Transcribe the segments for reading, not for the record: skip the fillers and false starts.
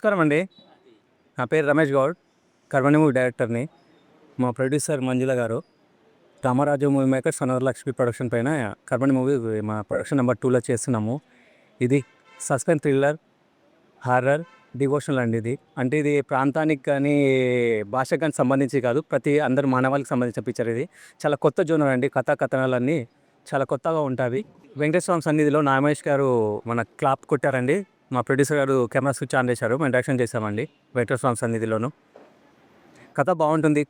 నమస్కారం అండి. నా పేరు రమేష్ గౌడ్, కర్మణి మూవీ డైరెక్టర్ని. మా ప్రొడ్యూసర్ మంజుల గారు Ramaraju movie makers Lakshmi production పైన కర్మణి మూవీ మా ప్రొడక్షన్ నెంబర్ 2లో చేస్తున్నాము. ఇది సస్పెన్స్ థ్రిల్లర్, హారర్, డివోషనల్ అండి. అంటే ఇది ప్రాంతానికి కానీ భాషకు కానీ సంబంధించి కాదు, అందరు మానవాళికి సంబంధించిన పిక్చర్. ఇది చాలా కొత్త జోనర్ అండి. కథనాలన్నీ చాలా కొత్తగా ఉంటుంది. వెంకటేశ్వర స్వామి సన్నిధిలో నాగమేష్ గారు మన క్లాప్ కొట్టారండి. మా ప్రొడ్యూసర్ గారు కెమెరా స్విచ్ ఆన్ చేశారు, మేము డైరెక్షన్ చేశామండి వెంకటేశ్వర స్వామి సన్నిధిలోను. కథ బాగుంటుంది,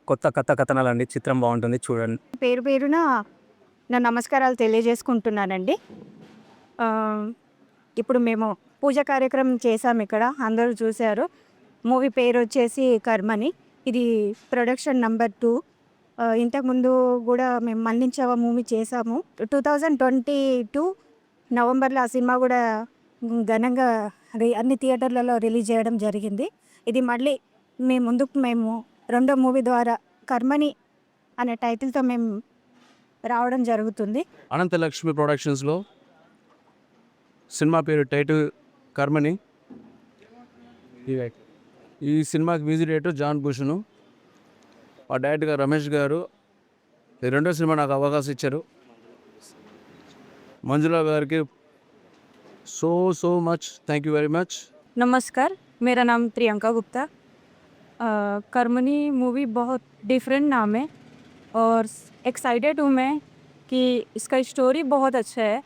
కథనాలండి. చిత్రం బాగుంటుంది, చూడండి. పేరున నా నమస్కారాలు తెలియజేసుకుంటున్నానండి. ఇప్పుడు మేము పూజ కార్యక్రమం చేశాము, ఇక్కడ అందరూ చూశారు. మూవీ పేరు వచ్చేసి కర్మని. ఇది ప్రొడక్షన్ నెంబర్ 2. ఇంతకుముందు కూడా మేము మన్నించవ మూవీ చేసాము. 2022 నవంబర్లో ఆ సినిమా కూడా ఘనంగా అన్ని థియేటర్లలో రిలీజ్ చేయడం జరిగింది. ఇది మళ్ళీ మేము రెండో మూవీ ద్వారా కర్మని అనే టైటిల్తో మేము రావడం జరుగుతుంది. అనంతలక్ష్మి ప్రొడక్షన్స్లో సినిమా పేరు టైటిల్ కర్మని. ఈ సినిమాకి మ్యూజిక్ డైరెక్టర్ జాన్ భూషణ్, ఆ డైరెక్టర్ రమేష్ గారు. ఈ రెండో సినిమా నాకు అవకాశం ఇచ్చారు. మంజుల గారికి so much, thank you very much. नमस्कार, मेरा नाम प्रियंका गुप्ता. कर्मनी मूवी बहुत डिफरेंट नाम है और एक्साइटेड हूँ मैं कि इसका स्टोरी बहुत अच्छा है.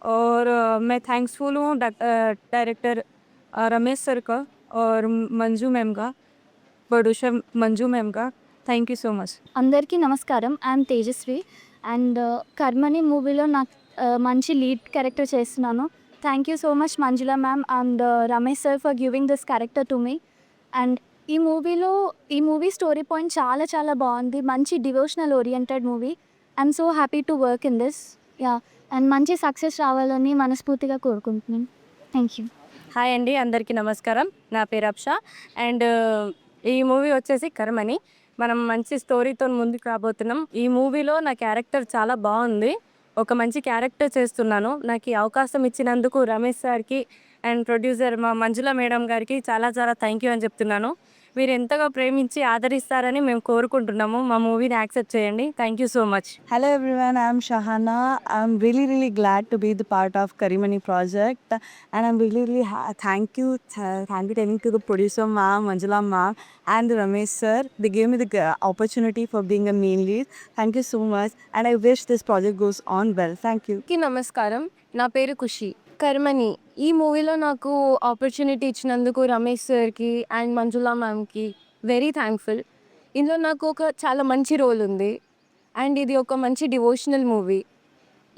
और मैं थैंक्सफुल हूँ डायरेक्टर रमेश सर का और मंजू मैम का, प्रोड्यूसर मंजू मैम का. Thank you so much. అందరికీ నమస్కారం. ఐఎమ్ తేజస్వి అండ్ కర్మని మూవీలో నాకు మంచి లీడ్ క్యారెక్టర్ చేస్తున్నాను. Thank you so much Manjula ma'am and Ramesh sir for giving this character to me. And ఈ మూవీ స్టోరీ పాయింట్ చాలా బాగుంది. మంచి devotional oriented movie. I'm so happy to work in this. And మంచి success రావాలని మనస్ఫూర్తిగా కోరుకుంటున్నాను. Thank you. Hi అండి, అందరికీ నమస్కారం. నా పేరు అప్షా అండ్ ఈ మూవీ వచ్చేసి కర్మని. మనం మంచి స్టోరీతో ముందుకు రాబోతున్నాం. ఈ మూవీలో నా క్యారెక్టర్ చాలా బాగుంది. ఒక మంచి క్యారెక్టర్ చేస్తున్నాను. నాకు ఈ అవకాశం ఇచ్చినందుకు రమేష్ సార్కి అండ్ ప్రొడ్యూసర్ మా మంజుల మేడం గారికి చాలా థ్యాంక్ యూ అని చెప్తున్నాను. మీరు ఎంతగా ప్రేమించి ఆదరిస్తారని మేము కోరుకుంటున్నాము. మా మూవీని యాక్సెప్ట్ చేయండి. Thank you so much. Hello everyone, I'm Shahana. I'm really glad to be the part of Karimani project, and I'm really thank you telling to the producer ma'am, Manjula ma'am and Ramesh sir. They gave me the opportunity for being a main lead. Thank you so much, and I wish this project goes on well. Thank you. నమస్కారం, నా పేరు ఖుషి. కర్మని ఈ మూవీలో నాకు opportunity ఇచ్చినందుకు రమేష్ సార్కి and Manjula మ్యామ్కి very thankful. ఇందులో నాకు ఒక చాలా మంచి రోల్ ఉంది అండ్ ఇది ఒక మంచి డివోషనల్ మూవీ.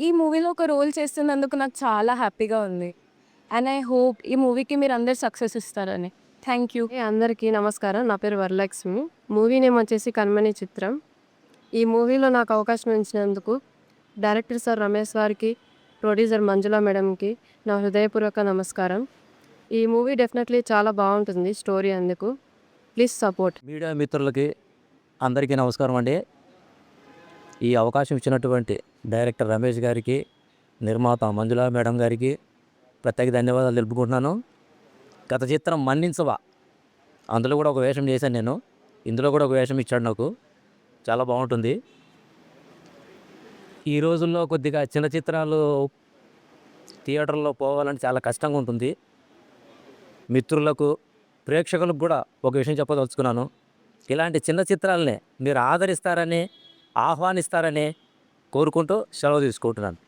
ఈ మూవీలో ఒక రోల్ చేస్తున్నందుకు నాకు చాలా హ్యాపీగా ఉంది అండ్ ఐ హోప్ ఈ మూవీకి మీరు అందరు సక్సెస్ ఇస్తారని. Thank you. అందరికీ నమస్కారం. నా పేరు వరలక్ష్మి. మూవీ నేమ్ వచ్చేసి కర్మని చిత్రం. ఈ మూవీలో నాకు అవకాశం ఇచ్చినందుకు డైరెక్టర్ సార్ రమేష్ గారికి, ప్రొడ్యూసర్ మంజులా మేడంకి నా హృదయపూర్వక నమస్కారం. ఈ మూవీ డెఫినెట్లీ చాలా బాగుంటుంది స్టోరీ, అందుకు ప్లీజ్ సపోర్ట్. మీడియా మిత్రులకి అందరికీ నమస్కారం అండి. ఈ అవకాశం ఇచ్చినటువంటి డైరెక్టర్ రమేష్ గారికి, నిర్మాత మంజులా మేడం గారికి ప్రత్యేక ధన్యవాదాలు తెలుపుకుంటున్నాను. గత చిత్రం మన్నించవా, అందులో కూడా ఒక వేషం చేశాను నేను. ఇందులో కూడా ఒక వేషం ఇచ్చాడు నాకు, చాలా బాగుంటుంది. ఈ రోజుల్లో కొద్దిగా చిన్న చిత్రాలు థియేటర్లో పోవాలంటే చాలా కష్టంగా ఉంటుంది. మిత్రులకు, ప్రేక్షకులకు కూడా ఒక విషయం చెప్పదలుచుకున్నాను. ఇలాంటి చిన్న చిత్రాలనే మీరు ఆదరిస్తారని, ఆహ్వానిస్తారని కోరుకుంటూ సెలవు తీసుకుంటున్నాను.